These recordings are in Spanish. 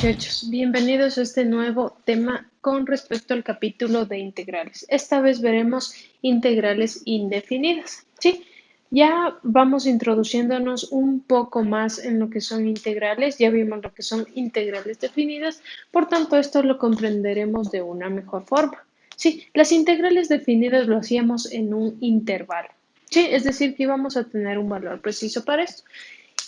muchachos, bienvenidos a este nuevo tema con respecto al capítulo de integrales. Esta vez veremos integrales indefinidas, ¿sí? Ya vamos introduciéndonos un poco más en lo que son integrales, ya vimos lo que son integrales definidas, por tanto esto lo comprenderemos de una mejor forma. Sí, las integrales definidas lo hacíamos en un intervalo, ¿sí? Es decir, que íbamos a tener un valor preciso para esto.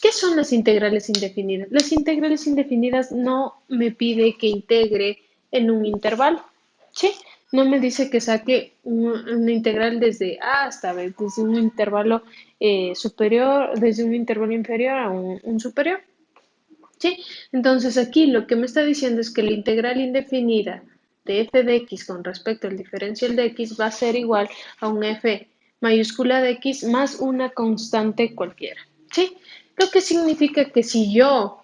¿Qué son las integrales indefinidas? Las integrales indefinidas no me pide que integre en un intervalo, ¿sí? No me dice que saque una integral desde A hasta B, desde un intervalo superior, desde un intervalo inferior a un superior, ¿sí? Entonces aquí lo que me está diciendo es que la integral indefinida de f de x con respecto al diferencial de x va a ser igual a un f mayúscula de x más una constante cualquiera, ¿sí? Lo que significa que si yo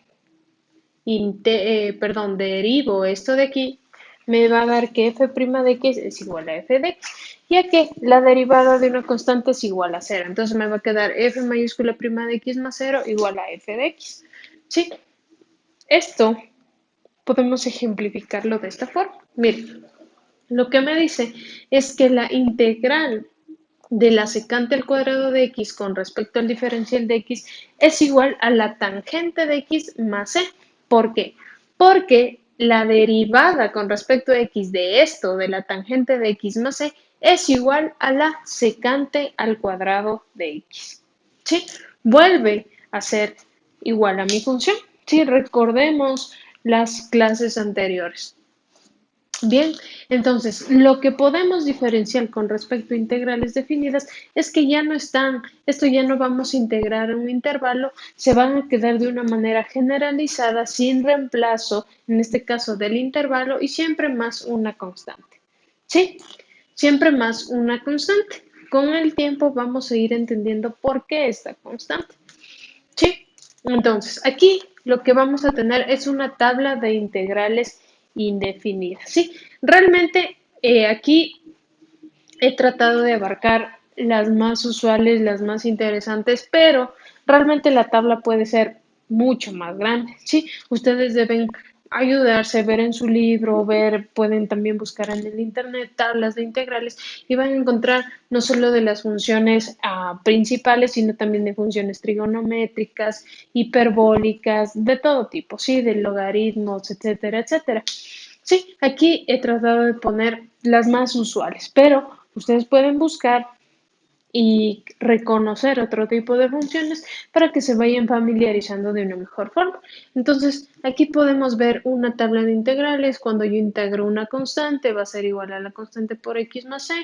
derivo esto de aquí, me va a dar que f' de x es igual a f de x, ya que la derivada de una constante es igual a cero. Entonces me va a quedar f mayúscula prima de x más cero igual a f de x, ¿sí? Esto podemos ejemplificarlo de esta forma. Miren, lo que me dice es que la integral de la secante al cuadrado de x con respecto al diferencial de x es igual a la tangente de x más c. ¿Por qué? Porque la derivada con respecto a x de esto, de la tangente de x más c, es igual a la secante al cuadrado de x. ¿Sí? Vuelve a ser igual a mi función. Sí, recordemos las clases anteriores. Bien, entonces lo que podemos diferenciar con respecto a integrales definidas es que ya no están, esto ya no vamos a integrar en un intervalo, se van a quedar de una manera generalizada, sin reemplazo, en este caso del intervalo, y siempre más una constante. ¿Sí? Siempre más una constante. Con el tiempo vamos a ir entendiendo por qué esta constante. ¿Sí? Entonces, aquí lo que vamos a tener es una tabla de integrales indefinidas. ¿Sí? Realmente aquí he tratado de abarcar las más usuales, las más interesantes, pero realmente la tabla puede ser mucho más grande, ¿sí? Ustedes deben ayudarse, ver en su libro, ver, pueden también buscar en el internet tablas de integrales y van a encontrar no solo de las funciones principales, sino también de funciones trigonométricas, hiperbólicas, de todo tipo, ¿sí? De logaritmos, etcétera, etcétera. Sí, aquí he tratado de poner las más usuales, pero ustedes pueden buscar y reconocer otro tipo de funciones para que se vayan familiarizando de una mejor forma. Entonces, aquí podemos ver una tabla de integrales. Cuando yo integro una constante, va a ser igual a la constante por x más c,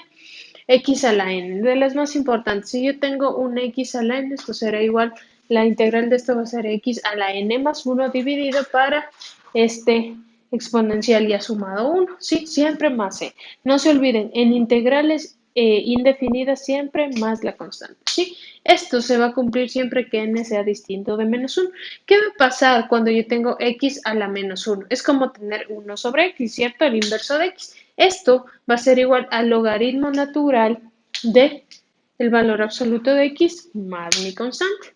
x a la n. De las más importantes, si yo tengo un x a la n, esto será igual, la integral de esto va a ser x a la n más 1 dividido para este exponencial ya sumado 1, ¿sí? Siempre más c. No se olviden, en integrales indefinidas siempre más la constante, ¿sí? Esto se va a cumplir siempre que n sea distinto de menos 1. ¿Qué va a pasar cuando yo tengo x a la menos 1? Es como tener 1 sobre x, ¿cierto? El inverso de x. Esto va a ser igual al logaritmo natural de el valor absoluto de x más mi constante.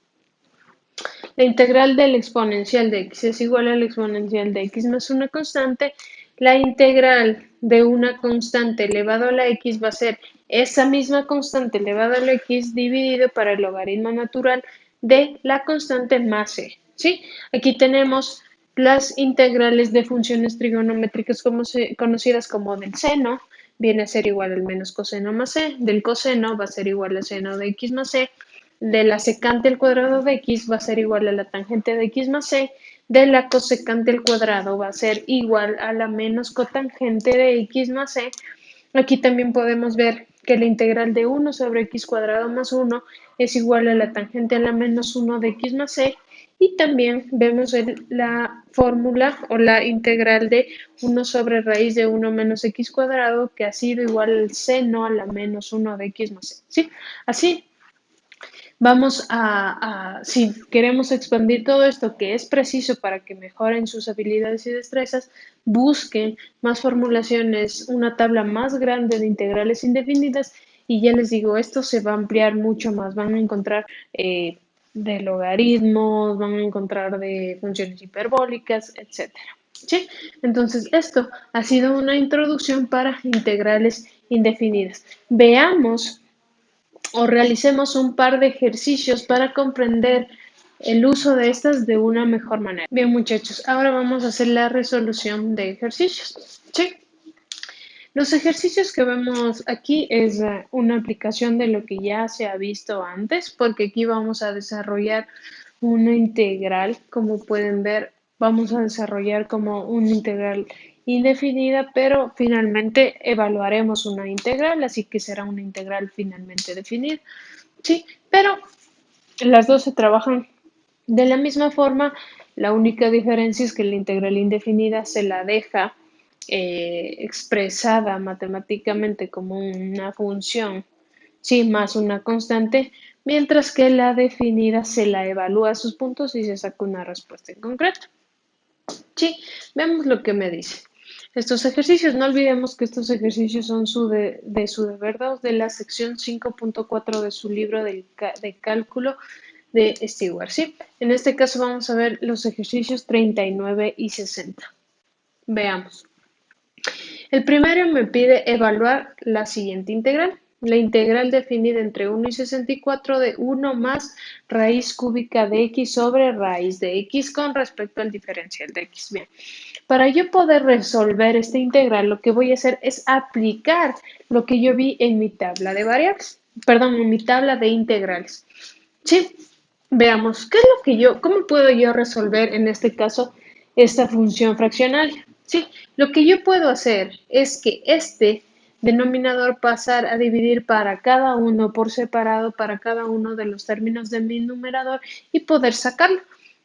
La integral del exponencial de x es igual al exponencial de x más una constante. La integral de una constante elevado a la x va a ser esa misma constante elevada a la x dividido para el logaritmo natural de la constante más c. ¿Sí? Aquí tenemos las integrales de funciones trigonométricas conocidas como del seno, viene a ser igual al menos coseno más c, del coseno va a ser igual al seno de x más c, de la secante al cuadrado de x va a ser igual a la tangente de x más c, de la cosecante al cuadrado va a ser igual a la menos cotangente de x más c. Aquí también podemos ver que la integral de 1 sobre x cuadrado más 1 es igual a la tangente a la menos 1 de x más c. Y también vemos la fórmula o la integral de 1 sobre raíz de 1 menos x cuadrado, que ha sido igual al seno a la menos 1 de x más c. ¿Sí? Así vamos si queremos expandir todo esto que es preciso para que mejoren sus habilidades y destrezas, busquen más formulaciones, una tabla más grande de integrales indefinidas y ya les digo, esto se va a ampliar mucho más. Van a encontrar de logaritmos, van a encontrar de funciones hiperbólicas, etcétera. ¿Sí? Entonces, esto ha sido una introducción para integrales indefinidas. Veamos o realicemos un par de ejercicios para comprender el uso de estas de una mejor manera. Bien, muchachos, ahora vamos a hacer la resolución de ejercicios. ¿Sí? Los ejercicios que vemos aquí es una aplicación de lo que ya se ha visto antes, porque aquí vamos a desarrollar una integral, como pueden ver, vamos a desarrollar como una integral indefinida, pero finalmente evaluaremos una integral, así que será una integral finalmente definida. Sí, pero las dos se trabajan de la misma forma, la única diferencia es que la integral indefinida se la deja expresada matemáticamente como una función, sí, más una constante, mientras que la definida se la evalúa a sus puntos y se saca una respuesta en concreto. Sí, veamos lo que me dice. Estos ejercicios, no olvidemos que estos ejercicios son de su deber 2 de la sección 5.4 de su libro de cálculo de Stewart, ¿sí? En este caso vamos a ver los ejercicios 39 y 60. Veamos. El primero me pide evaluar la siguiente integral. La integral definida entre 1 y 64 de 1 más raíz cúbica de x sobre raíz de x con respecto al diferencial de x. Bien, para yo poder resolver esta integral, lo que voy a hacer es aplicar lo que yo vi en mi tabla de variables, perdón, en mi tabla de integrales. ¿Sí? Veamos, cómo puedo yo resolver en este caso esta función fraccionaria? Sí, lo que yo puedo hacer es que este denominador pasar a dividir para cada uno por separado, para cada uno de los términos de mi numerador y poder sacarlo.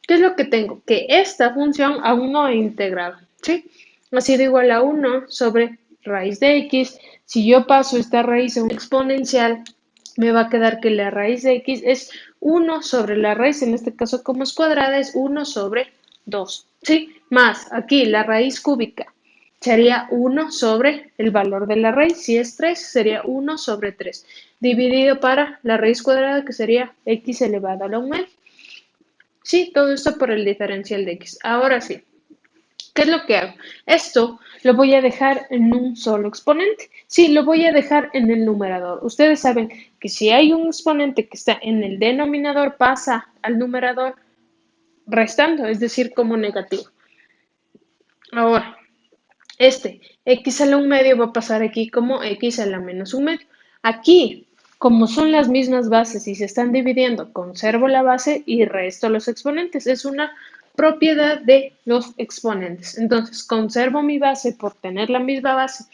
¿Qué es lo que tengo? Que esta función aún no he integrado, ¿sí? Ha sido igual a 1 sobre raíz de x. Si yo paso esta raíz a un exponencial, me va a quedar que la raíz de x es 1 sobre la raíz, en este caso como es cuadrada, es 1 sobre 2, ¿sí? Más aquí la raíz cúbica sería 1 sobre el valor de la raíz, si es 3 sería 1 sobre 3, dividido para la raíz cuadrada que sería x elevado a la 1 media. Sí, todo esto por el diferencial de x. Ahora sí, ¿qué es lo que hago? Esto lo voy a dejar en un solo exponente. Sí, lo voy a dejar en el numerador. Ustedes saben que si hay un exponente que está en el denominador, pasa al numerador restando, es decir, como negativo. Ahora, este x a la 1 medio va a pasar aquí como x a la menos 1 medio. Aquí, como son las mismas bases y se están dividiendo, conservo la base y resto los exponentes. Es una propiedad de los exponentes. Entonces, conservo mi base por tener la misma base.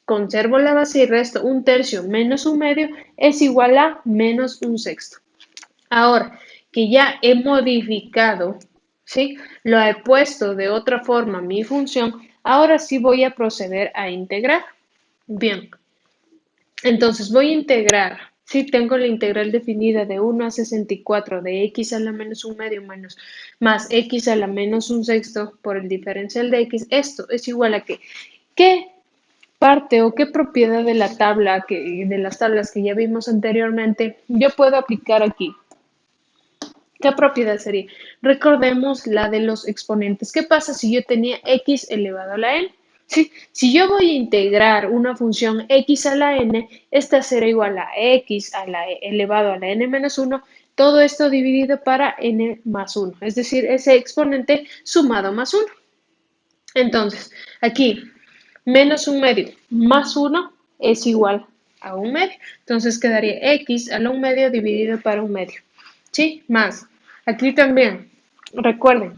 Conservo la base y resto 1/3 menos 1 medio es igual a menos 1/6. Ahora que ya he modificado, ¿sí? Lo he puesto de otra forma mi función, ahora sí voy a proceder a integrar. Bien, entonces voy a integrar. Si tengo la integral definida de 1 a 64 de x a la menos 1 medio menos más x a la menos 1/6 por el diferencial de x, esto es igual a que, ¿qué parte o qué propiedad de la tabla, de las tablas que ya vimos anteriormente, yo puedo aplicar aquí? ¿Qué propiedad sería? Recordemos la de los exponentes. ¿Qué pasa si yo tenía x elevado a la n? ¿Sí? Si yo voy a integrar una función x a la n, esta será igual a x a la elevado a la n menos 1, todo esto dividido para n más 1, es decir, ese exponente sumado más 1. Entonces, aquí, menos 1 medio más 1 es igual a 1 medio. Entonces quedaría x a la 1 medio dividido para 1 medio. ¿Sí? Más. Aquí también, recuerden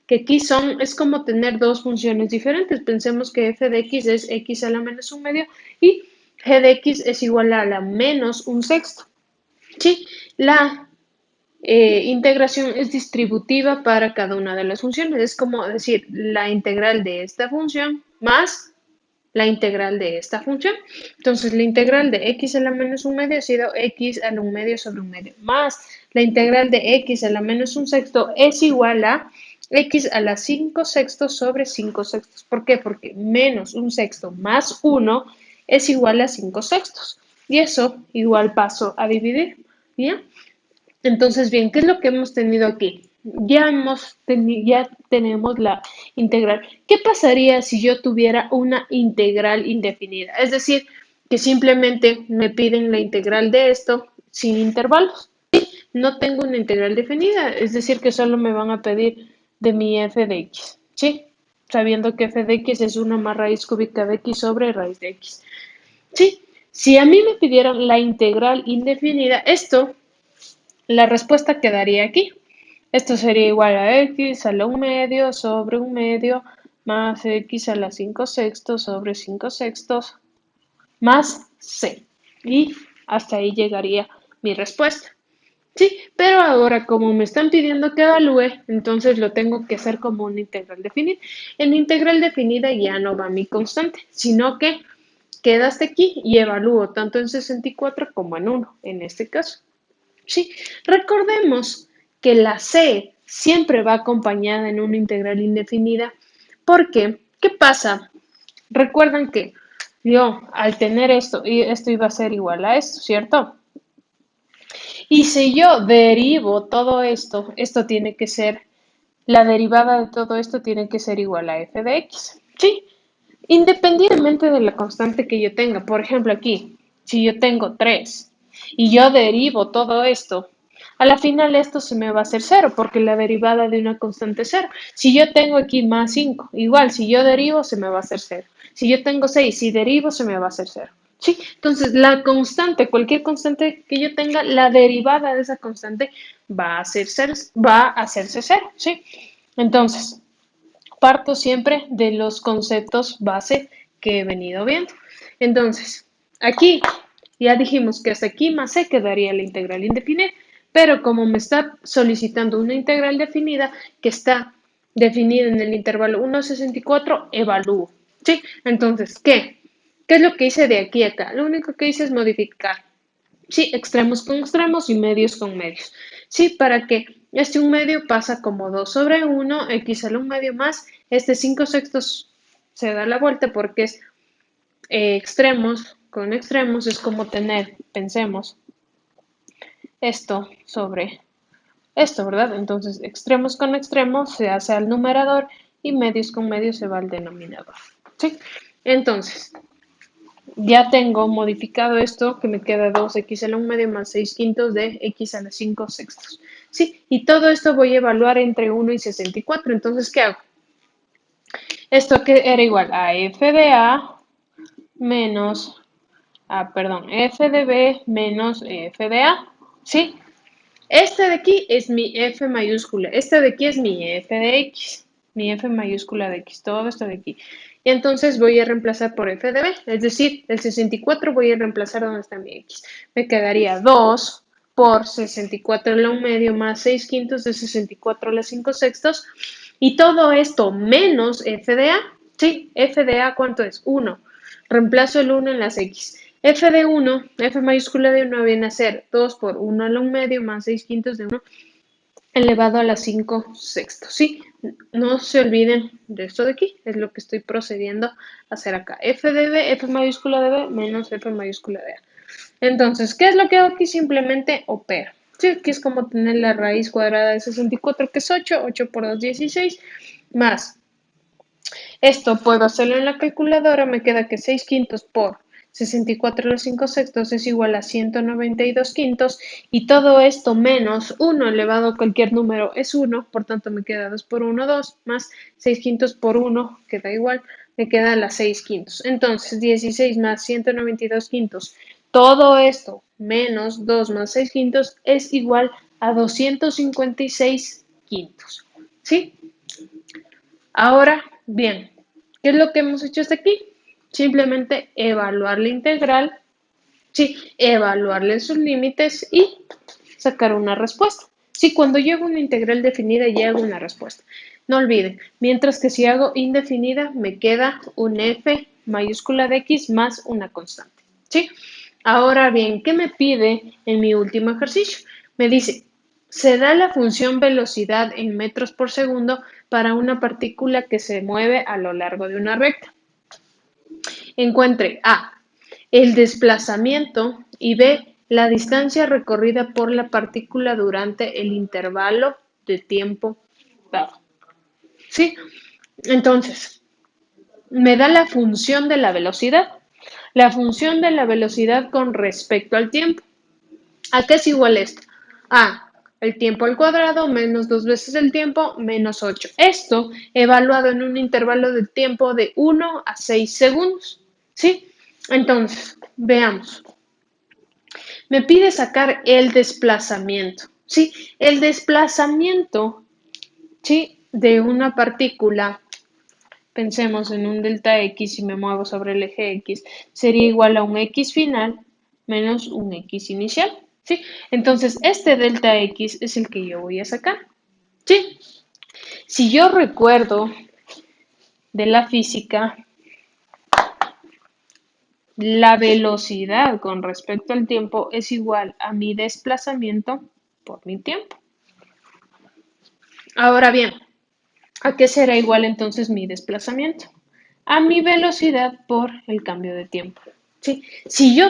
que aquí es como tener dos funciones diferentes. Pensemos que f de x es x a la menos 1 medio y g de x es igual a la menos 1/6. ¿Sí? La integración es distributiva para cada una de las funciones. Es como decir la integral de esta función más la integral de esta función. Entonces, la integral de x a la menos 1 medio ha sido x a la 1 medio sobre 1 medio, más la integral de x a la menos 1/6 es igual a x a la 5/6 sobre 5/6. ¿Por qué? Porque menos 1/6 más 1 es igual a 5/6. Y eso igual paso a dividir. ¿Bien? Entonces, bien, ¿qué es lo que hemos tenido aquí? ya tenemos la integral. ¿Qué pasaría si yo tuviera una integral indefinida? Es decir, que simplemente me piden la integral de esto sin intervalos. No tengo una integral definida, es decir, que solo me van a pedir de mi f de x, ¿sí? Sabiendo que f de x es 1 más raíz cúbica de x sobre raíz de x. Sí, si a mí me pidieran la integral indefinida, la respuesta quedaría aquí. Esto sería igual a x a la 1 medio sobre 1 medio más x a la 5 sextos sobre 5 sextos más c. Y hasta ahí llegaría mi respuesta. Sí, pero ahora como me están pidiendo que evalúe, entonces lo tengo que hacer como una integral definida. En integral definida ya no va mi constante, sino que queda hasta aquí y evalúo tanto en 64 como en 1, en este caso. Sí, recordemos que la C siempre va acompañada en una integral indefinida porque, ¿qué pasa? Recuerdan que yo al tener esto, y esto iba a ser igual a esto, ¿cierto? Y si yo derivo todo esto, esto tiene que ser, la derivada de todo esto tiene que ser igual a f de x, ¿sí? Independientemente de la constante que yo tenga. Por ejemplo, aquí, si yo tengo 3 y yo derivo todo esto, a la final esto se me va a hacer cero porque la derivada de una constante es cero. Si yo tengo aquí más 5, igual, si yo derivo se me va a hacer cero. Si yo tengo 6, si derivo se me va a hacer cero. ¿Sí? Entonces, la constante, cualquier constante que yo tenga, la derivada de esa constante va a hacerse cero. ¿Sí? Entonces, parto siempre de los conceptos base que he venido viendo. Entonces, aquí ya dijimos que hasta aquí más c quedaría la integral indefinida, pero como me está solicitando una integral definida que está definida en el intervalo 1,64, evalúo. ¿Sí? Entonces, ¿qué? ¿Qué es lo que hice de aquí a acá? Lo único que hice es modificar. Sí, extremos con extremos y medios con medios. Sí, para que este 1 medio pasa como 2 sobre 1, x al 1 medio más, este 5 sextos se da la vuelta porque es extremos con extremos, es como tener, pensemos, esto sobre esto, ¿verdad? Entonces, extremos con extremos se hace al numerador y medios con medios se va al denominador. ¿Sí? Entonces, ya tengo modificado esto que me queda 2x a la 1 medio más 6 quintos de x a la 5 sextos. Sí, y todo esto voy a evaluar entre 1 y 64. Entonces, ¿qué hago? Esto que era igual a f de a menos, f de b menos f de a. ¿Sí? Este de aquí es mi f mayúscula. Este de aquí es mi f de x. Mi f mayúscula de x. Todo esto de aquí. Y entonces voy a reemplazar por f de b. Es decir, el 64 voy a reemplazar donde está mi x. Me quedaría 2 por 64 a la 1 medio más 6 quintos de 64 a la 5 sextos. Y todo esto menos f de a. Sí, f de a, ¿cuánto es? 1. Reemplazo el 1 en las x. F de 1, f mayúscula de 1 viene a ser 2 por 1 a la 1 medio más 6 quintos de 1 elevado a la 5 sextos. ¿Sí? No se olviden de esto de aquí, es lo que estoy procediendo a hacer acá. F de b, f mayúscula de b menos f mayúscula de a. Entonces, ¿qué es lo que hago aquí? Simplemente opero. Sí, aquí es como tener la raíz cuadrada de 64, que es 8, 8 por 2, 16, más esto puedo hacerlo en la calculadora, me queda que 6 quintos por 64 a los 5 sextos es igual a 192 quintos y todo esto menos 1 elevado a cualquier número es 1, por tanto me queda 2 por 1, 2, más 6 quintos por 1, queda igual, me queda las 6 quintos. Entonces 16 más 192 quintos, todo esto menos 2 más 6 quintos es igual a 256 quintos. ¿Sí? Ahora, bien, ¿qué es lo que hemos hecho hasta aquí? Simplemente evaluar la integral, sí, evaluarle sus límites y sacar una respuesta. Sí, cuando yo hago una integral definida ya hago una respuesta. No olviden, mientras que si hago indefinida me queda un f mayúscula de x más una constante. ¿Sí? Ahora bien, ¿qué me pide en mi último ejercicio? Me dice, se da la función velocidad en metros por segundo para una partícula que se mueve a lo largo de una recta. Encuentre A, el desplazamiento y B, la distancia recorrida por la partícula durante el intervalo de tiempo dado. ¿Sí? Entonces, me da la función de la velocidad. La función de la velocidad con respecto al tiempo. ¿A qué es igual esto? A, el tiempo al cuadrado menos 2 veces el tiempo menos 8. Esto evaluado en un intervalo de tiempo de 1 a 6 segundos. ¿Sí? Entonces, veamos. Me pide sacar el desplazamiento. ¿Sí? El desplazamiento, ¿sí?, de una partícula. Pensemos en un delta X y me muevo sobre el eje X, sería igual a un X final menos un X inicial, ¿sí? Entonces, este delta X es el que yo voy a sacar, ¿sí? Si yo recuerdo de la física, la velocidad con respecto al tiempo es igual a mi desplazamiento por mi tiempo. Ahora bien, ¿a qué será igual entonces mi desplazamiento? A mi velocidad por el cambio de tiempo. ¿Sí? Si yo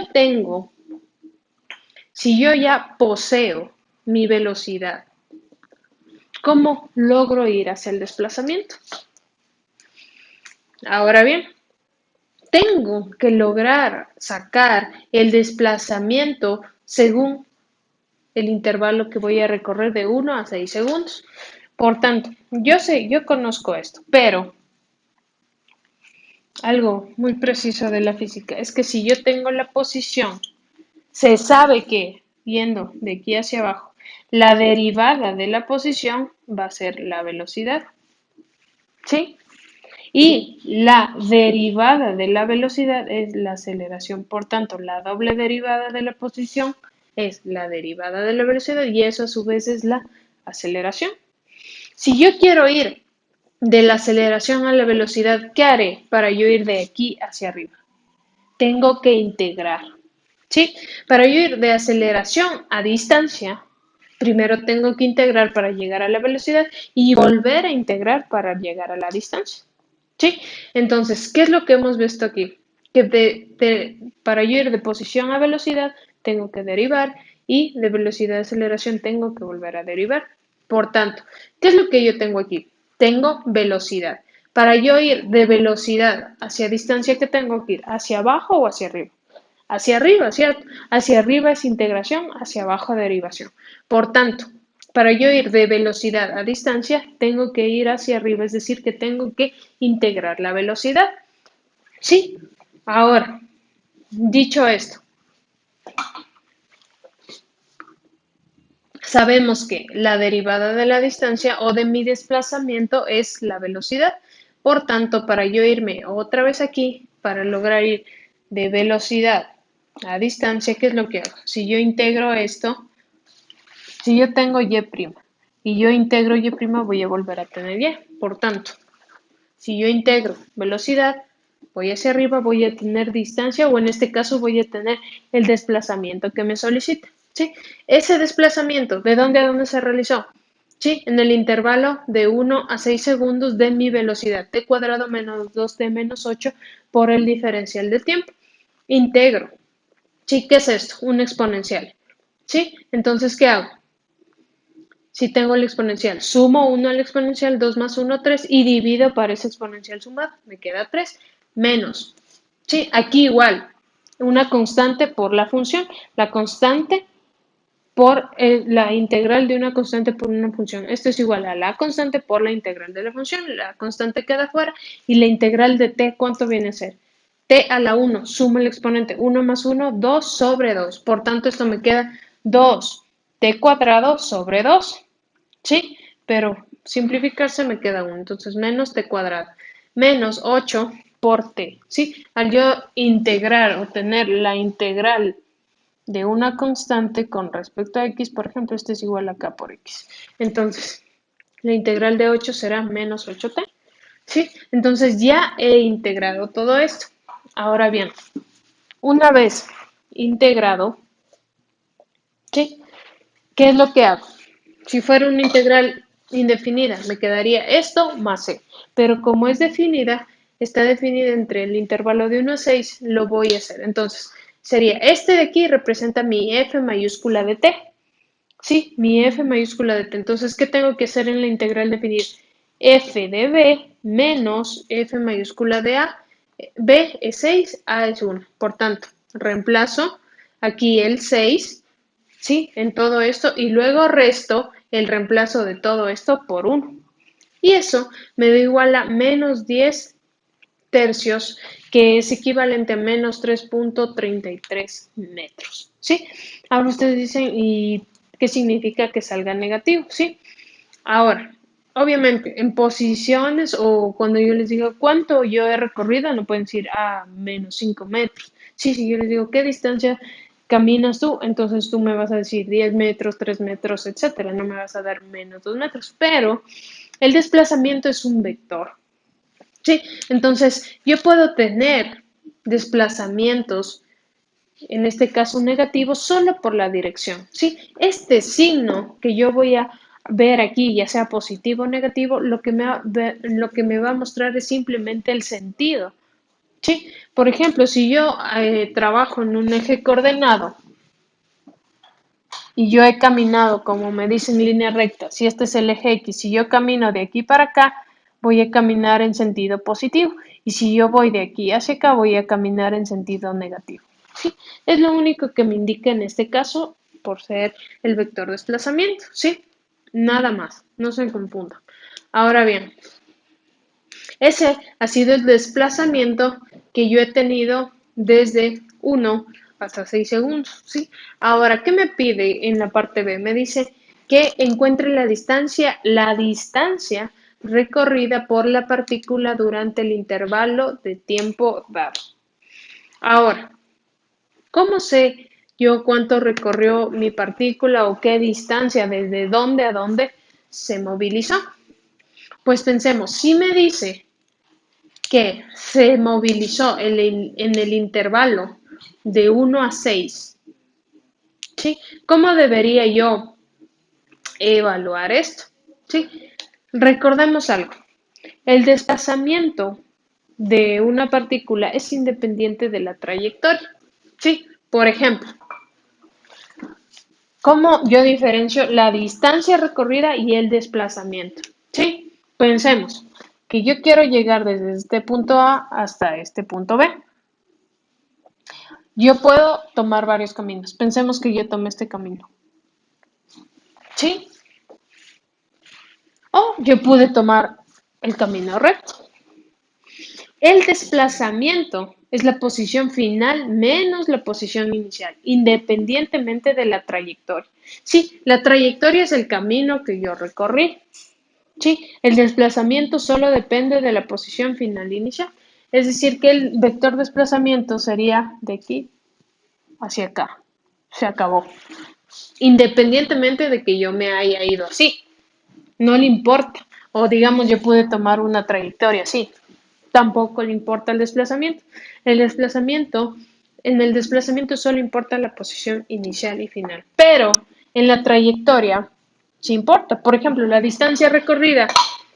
ya poseo mi velocidad, ¿cómo logro ir hacia el desplazamiento? Ahora bien, tengo que lograr sacar el desplazamiento según el intervalo que voy a recorrer de 1 a 6 segundos. Por tanto, yo conozco esto, pero algo muy preciso de la física es que si yo tengo la posición, se sabe que, yendo de aquí hacia abajo, la derivada de la posición va a ser la velocidad, ¿sí? Y la derivada de la velocidad es la aceleración. Por tanto, la doble derivada de la posición es la derivada de la velocidad y eso a su vez es la aceleración. Si yo quiero ir de la aceleración a la velocidad, ¿qué haré para yo ir de aquí hacia arriba? Tengo que integrar, ¿sí? Para yo ir de aceleración a distancia, primero tengo que integrar para llegar a la velocidad y volver a integrar para llegar a la distancia, ¿sí? Entonces, ¿qué es lo que hemos visto aquí? Que para yo ir de posición a velocidad, tengo que derivar y de velocidad a aceleración tengo que volver a derivar. Por tanto, ¿qué es lo que yo tengo aquí? Tengo velocidad. Para yo ir de velocidad hacia distancia, ¿qué tengo que ir? ¿Hacia abajo o hacia arriba? Hacia arriba, ¿cierto? Hacia arriba es integración, hacia abajo derivación. Por tanto, para yo ir de velocidad a distancia, tengo que ir hacia arriba, es decir, que tengo que integrar la velocidad. Sí, ahora, dicho esto, sabemos que la derivada de la distancia o de mi desplazamiento es la velocidad. Por tanto, para yo irme otra vez aquí, para lograr ir de velocidad a distancia, ¿qué es lo que hago? Si yo integro esto, si yo tengo y' y yo integro y', voy a volver a tener y. Por tanto, si yo integro velocidad, voy hacia arriba, voy a tener distancia o en este caso voy a tener el desplazamiento que me solicita. ¿Sí? Ese desplazamiento, ¿de dónde a dónde se realizó? ¿Sí? En el intervalo de 1 a 6 segundos de mi velocidad, t cuadrado menos 2t menos 8 por el diferencial del tiempo. Integro. ¿Sí? ¿Qué es esto? Un exponencial. ¿Sí? Entonces, ¿qué hago? Si tengo el exponencial, sumo 1 al exponencial, 2 más 1, 3 y divido para ese exponencial sumado. Me queda 3 menos. Sí, aquí igual, una constante por la función. La constante por la integral de una constante por una función. Esto es igual a la constante por la integral de la función. La constante queda fuera y la integral de t, ¿cuánto viene a ser? T a la 1, suma el exponente 1 más 1, 2 sobre 2. Por tanto, esto me queda 2t cuadrado sobre 2. ¿Sí? Pero simplificarse me queda 1. Entonces, menos t cuadrado menos 8 por t. ¿Sí? Al yo integrar o tener la integral de una constante con respecto a x, por ejemplo, este es igual a k por x. Entonces, la integral de 8 será menos 8t. ¿Sí? Entonces ya he integrado todo esto. Ahora bien, una vez integrado, ¿sí?, ¿qué es lo que hago? Si fuera una integral indefinida, me quedaría esto más c. Pero como es definida, está definida entre el intervalo de 1 a 6, lo voy a hacer. Entonces, sería este de aquí representa mi f mayúscula de t. Sí, mi F mayúscula de T. Entonces, ¿qué tengo que hacer en la integral? Definir F de B menos F mayúscula de A. B es 6, A es 1. Por tanto, reemplazo aquí el 6, ¿sí? En todo esto y luego resto el reemplazo de todo esto por 1. Y eso me da igual a menos 10 tercios, que es equivalente a menos 3,33 metros, ¿sí? Ahora ustedes dicen, ¿y qué significa que salga negativo? ¿Sí? Ahora, obviamente, en posiciones o cuando yo les digo cuánto yo he recorrido, no pueden decir, menos 5 metros. Sí, si yo les digo, ¿qué distancia caminas tú? Entonces tú me vas a decir 10 metros, 3 metros, etcétera. No me vas a dar menos 2 metros. Pero el desplazamiento es un vector. Sí, entonces yo puedo tener desplazamientos, en este caso negativos, solo por la dirección. Sí, este signo que yo voy a ver aquí, ya sea positivo o negativo, lo que me va a mostrar es simplemente el sentido. Sí, por ejemplo, si yo trabajo en un eje coordenado y yo he caminado, como me dicen, en línea recta, si este es el eje X, si yo camino de aquí para acá, voy a caminar en sentido positivo. Y si yo voy de aquí hacia acá, voy a caminar en sentido negativo. ¿Sí? Es lo único que me indica en este caso por ser el vector de desplazamiento. ¿Sí? Nada más, no se confundan. Ahora bien, ese ha sido el desplazamiento que yo he tenido desde 1 hasta 6 segundos, ¿sí? Ahora, ¿qué me pide en la parte B? Me dice que encuentre la distancia recorrida por la partícula durante el intervalo de tiempo dado. Ahora, ¿cómo sé yo cuánto recorrió mi partícula o qué distancia, desde dónde a dónde se movilizó? Pues pensemos, si me dice que se movilizó en el intervalo de 1 a 6, ¿sí? ¿Cómo debería yo evaluar esto? ¿Sí? Recordemos algo. El desplazamiento de una partícula es independiente de la trayectoria. ¿Sí? Por ejemplo, ¿cómo yo diferencio la distancia recorrida y el desplazamiento? ¿Sí? Pensemos que yo quiero llegar desde este punto A hasta este punto B. Yo puedo tomar varios caminos. Pensemos que yo tomé este camino. ¿Sí? O yo pude tomar el camino recto. El desplazamiento es la posición final menos la posición inicial, independientemente de la trayectoria. Sí, la trayectoria es el camino que yo recorrí. Sí, el desplazamiento solo depende de la posición final inicial. Es decir, que el vector de desplazamiento sería de aquí hacia acá. Se acabó. Independientemente de que yo me haya ido así, no le importa. O digamos, yo pude tomar una trayectoria así, tampoco le importa el desplazamiento. El desplazamiento, en el desplazamiento solo importa la posición inicial y final, pero en la trayectoria sí importa. Por ejemplo, la distancia recorrida,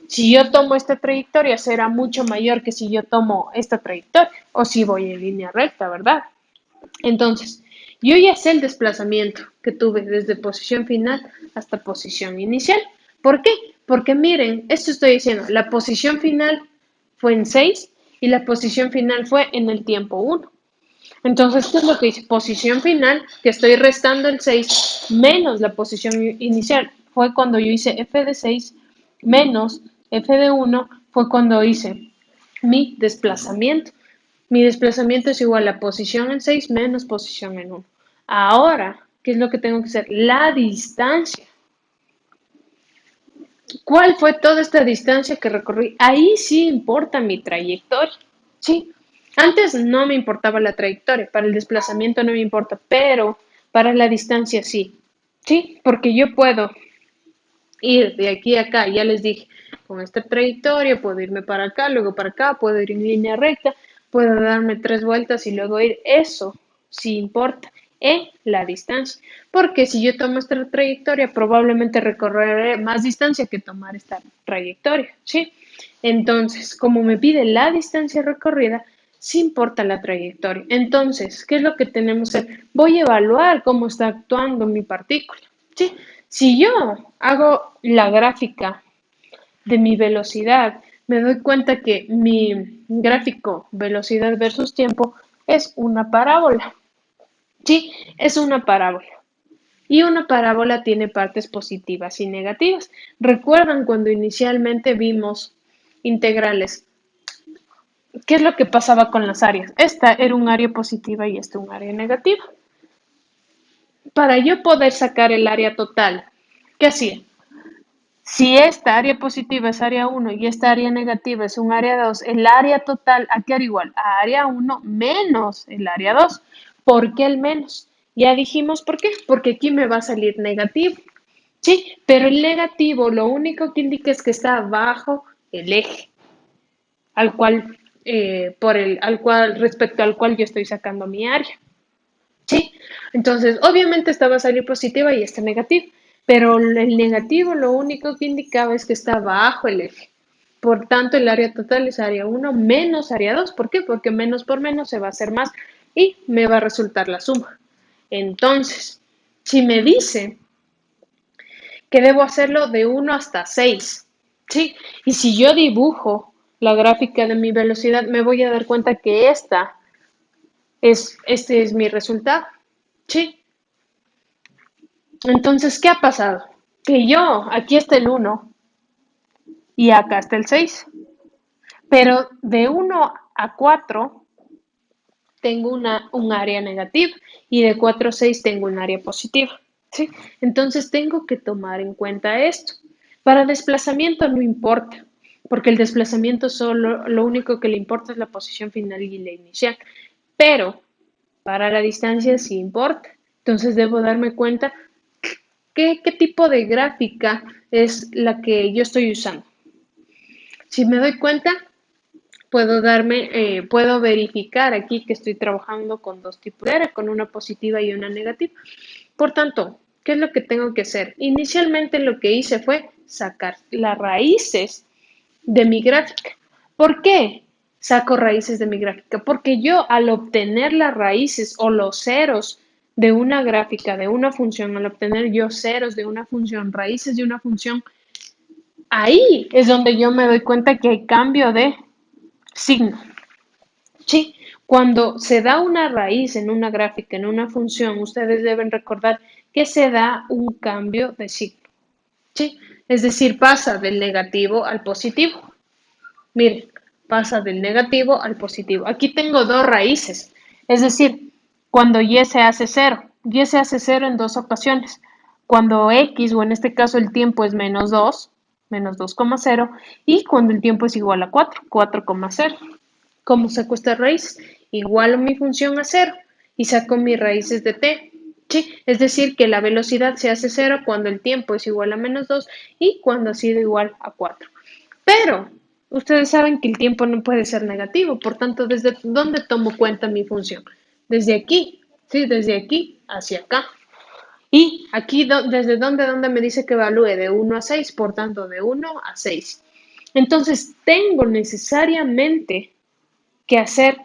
si yo tomo esta trayectoria, será mucho mayor que si yo tomo esta trayectoria o si voy en línea recta, ¿verdad? Entonces, yo ya sé el desplazamiento que tuve desde posición final hasta posición inicial. ¿Por qué? Porque miren, esto estoy diciendo, la posición final fue en 6 y la posición final fue en el tiempo 1. Entonces, ¿qué es lo que dice? Posición final, que estoy restando el 6 menos la posición inicial. Fue cuando yo hice f de 6 menos f de 1, fue cuando hice mi desplazamiento. Mi desplazamiento es igual a posición en 6 menos posición en 1. Ahora, ¿qué es lo que tengo que hacer? La distancia. ¿Cuál fue toda esta distancia que recorrí? Ahí sí importa mi trayectoria. Sí. Antes no me importaba la trayectoria, para el desplazamiento no me importa, pero para la distancia sí. Sí, porque yo puedo ir de aquí a acá, ya les dije, con esta trayectoria puedo irme para acá, luego para acá, puedo ir en línea recta, puedo darme 3 vueltas y luego ir. Eso sí importa en la distancia, porque si yo tomo esta trayectoria, probablemente recorreré más distancia que tomar esta trayectoria, ¿sí? Entonces, como me pide la distancia recorrida, sí importa la trayectoria. Entonces, ¿qué es lo que tenemos que hacer? Voy a evaluar cómo está actuando mi partícula, ¿sí? Si yo hago la gráfica de mi velocidad, me doy cuenta que mi gráfico velocidad versus tiempo es una parábola. Sí, es una parábola. Y una parábola tiene partes positivas y negativas. ¿Recuerdan cuando inicialmente vimos integrales? ¿Qué es lo que pasaba con las áreas? Esta era un área positiva y esta un área negativa. Para yo poder sacar el área total, ¿qué hacía? Si esta área positiva es área 1 y esta área negativa es un área 2, el área total, ¿a qué era igual? A área 1 menos el área 2. ¿Por qué el menos? Ya dijimos por qué, porque aquí me va a salir negativo. Sí, pero el negativo lo único que indica es que está bajo el eje al cual, respecto al cual yo estoy sacando mi área. ¿Sí? Entonces, obviamente esta va a salir positiva y esta negativa, pero el negativo lo único que indicaba es que está bajo el eje. Por tanto, el área total es área 1 menos área 2. ¿Por qué? Porque menos por menos se va a hacer más y me va a resultar la suma. Entonces, si me dice que debo hacerlo de 1 hasta 6, ¿sí? Y si yo dibujo la gráfica de mi velocidad, me voy a dar cuenta que este es mi resultado, ¿sí? Entonces, ¿qué ha pasado? Que yo, aquí está el 1 y acá está el 6, pero de 1 a 4 tengo un área negativa y de 4 a 6 tengo un área positiva, ¿sí? Entonces tengo que tomar en cuenta esto. Para desplazamiento no importa, porque el desplazamiento solo, lo único que le importa es la posición final y la inicial, pero para la distancia sí importa. Entonces debo darme cuenta qué tipo de gráfica es la que yo estoy usando. Si me doy cuenta, puedo verificar aquí que estoy trabajando con dos tipos de área, con una positiva y una negativa. Por tanto, ¿qué es lo que tengo que hacer? Inicialmente lo que hice fue sacar las raíces de mi gráfica. ¿Por qué saco raíces de mi gráfica? Porque yo al obtener las raíces o los ceros de una gráfica, de una función, al obtener yo ceros de una función, raíces de una función, ahí es donde yo me doy cuenta que hay cambio de signo. Sí, cuando se da una raíz en una gráfica, en una función, ustedes deben recordar que se da un cambio de signo. Sí, es decir, pasa del negativo al positivo. Miren, pasa del negativo al positivo. Aquí tengo dos raíces, es decir, cuando y se hace cero. Y se hace cero en dos ocasiones. Cuando x, o en este caso el tiempo es menos 2,0, y cuando el tiempo es igual a 4, 4,0. ¿Cómo saco estas raíces? Igualo mi función a cero y saco mis raíces de t. ¿Sí? Es decir, que la velocidad se hace cero cuando el tiempo es igual a menos 2 y cuando ha sido igual a 4. Pero ustedes saben que el tiempo no puede ser negativo, por tanto, ¿desde dónde tomo cuenta mi función? Desde aquí, ¿sí? Desde aquí hacia acá. Y aquí, ¿desde dónde me dice que evalúe? De 1 a 6, por tanto, de 1 a 6. Entonces, tengo necesariamente que hacer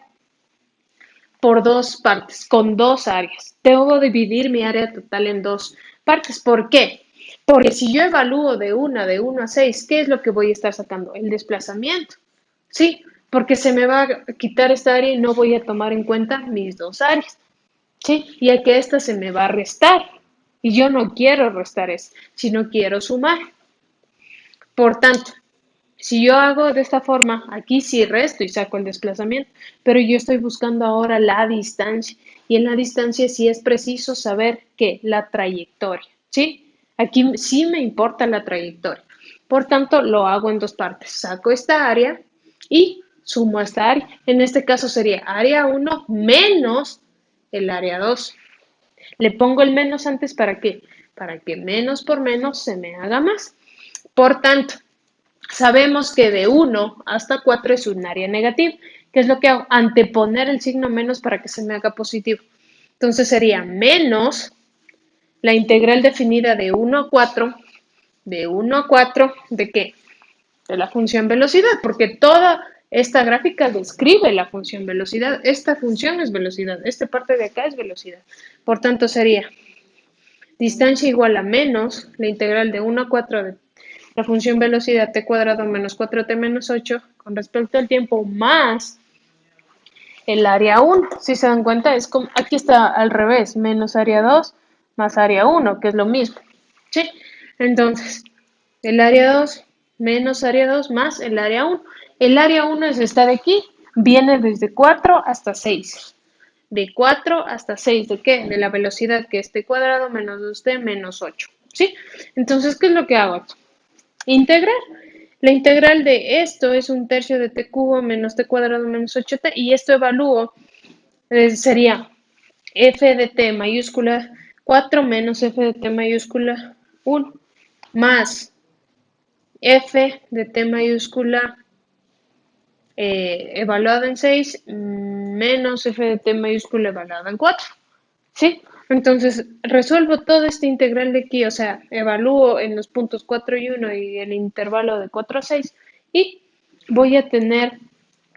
por dos partes, con dos áreas. Debo dividir mi área total en dos partes. ¿Por qué? Porque si yo evalúo de 1 a 6, ¿qué es lo que voy a estar sacando? El desplazamiento. Sí, porque se me va a quitar esta área y no voy a tomar en cuenta mis dos áreas. Sí, y a que esta se me va a restar. Y yo no quiero restar eso, sino quiero sumar. Por tanto, si yo hago de esta forma, aquí sí resto y saco el desplazamiento, pero yo estoy buscando ahora la distancia y en la distancia sí es preciso saber que la trayectoria, ¿sí? Aquí sí me importa la trayectoria. Por tanto, lo hago en dos partes. Saco esta área y sumo esta área. En este caso sería área 1 menos el área 2. Le pongo el menos antes ¿para qué? Para que menos por menos se me haga más. Por tanto, sabemos que de 1 hasta 4 es un área negativa. ¿Qué es lo que hago? Anteponer el signo menos para que se me haga positivo. Entonces sería menos la integral definida de 1 a 4, de 1 a 4, ¿de qué? De la función velocidad, porque toda esta gráfica describe la función velocidad. Esta función es velocidad, esta parte de acá es velocidad. Por tanto sería Distancia igual a menos la integral de 1 a 4 de la función velocidad t cuadrado menos 4t menos 8 con respecto al tiempo más el área 1. Si se dan cuenta, es como, aquí está al revés, menos área 2 más área 1, que es lo mismo. ¿Sí? Entonces, el área 2 menos área 2 más el área 1. El área 1 es esta de aquí, viene desde 4 hasta 6. De 4 hasta 6, ¿de qué? De la velocidad que es t cuadrado menos 2t menos 8. ¿Sí? Entonces, ¿qué es lo que hago? Integrar. La integral de esto es un tercio de t cubo menos t cuadrado menos 8t y esto evalúo, sería f de t mayúscula 4 menos f de t mayúscula 1 más f de t mayúscula evaluada en 6 menos f de t mayúscula evaluada en 4. ¿Sí? Entonces, resuelvo todo este integral de aquí, o sea, evalúo en los puntos 4 y 1 y el intervalo de 4 a 6 y voy a tener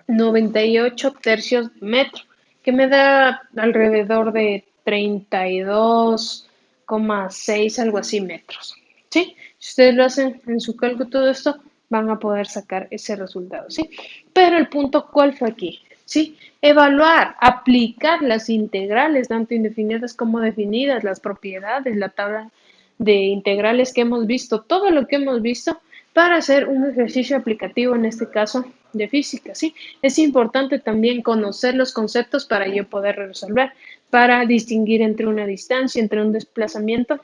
98 tercios de metro, que me da alrededor de 32,6, algo así, metros. ¿Sí? Si ustedes lo hacen en su cálculo todo esto, van a poder sacar ese resultado. ¿Sí? Pero el punto, ¿cuál fue aquí? ¿Sí? Evaluar, aplicar las integrales, tanto indefinidas como definidas, las propiedades, la tabla de integrales que hemos visto, todo lo que hemos visto, para hacer un ejercicio aplicativo, en este caso de física, ¿sí? Es importante también conocer los conceptos para yo poder resolver, para distinguir entre una distancia, entre un desplazamiento,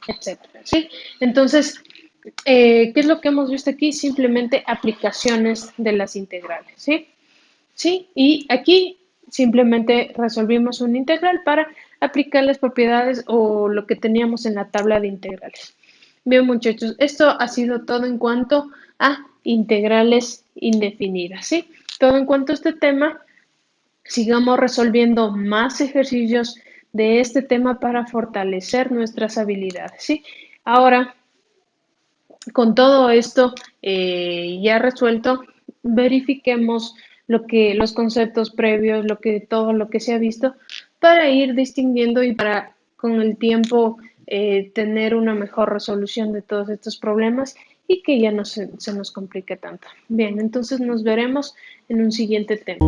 etcétera, ¿sí? Entonces, ¿qué es lo que hemos visto aquí? Simplemente aplicaciones de las integrales, ¿sí? Sí, y aquí simplemente resolvimos una integral para aplicar las propiedades o lo que teníamos en la tabla de integrales. Bien, muchachos, esto ha sido todo en cuanto a integrales indefinidas, ¿sí? Todo en cuanto a este tema, sigamos resolviendo más ejercicios de este tema para fortalecer nuestras habilidades, ¿sí? Ahora, con todo esto ya resuelto, verifiquemos los conceptos previos, todo lo que se ha visto, para ir distinguiendo y para con el tiempo tener una mejor resolución de todos estos problemas y que ya no se nos complique tanto. Bien, entonces nos veremos en un siguiente tema.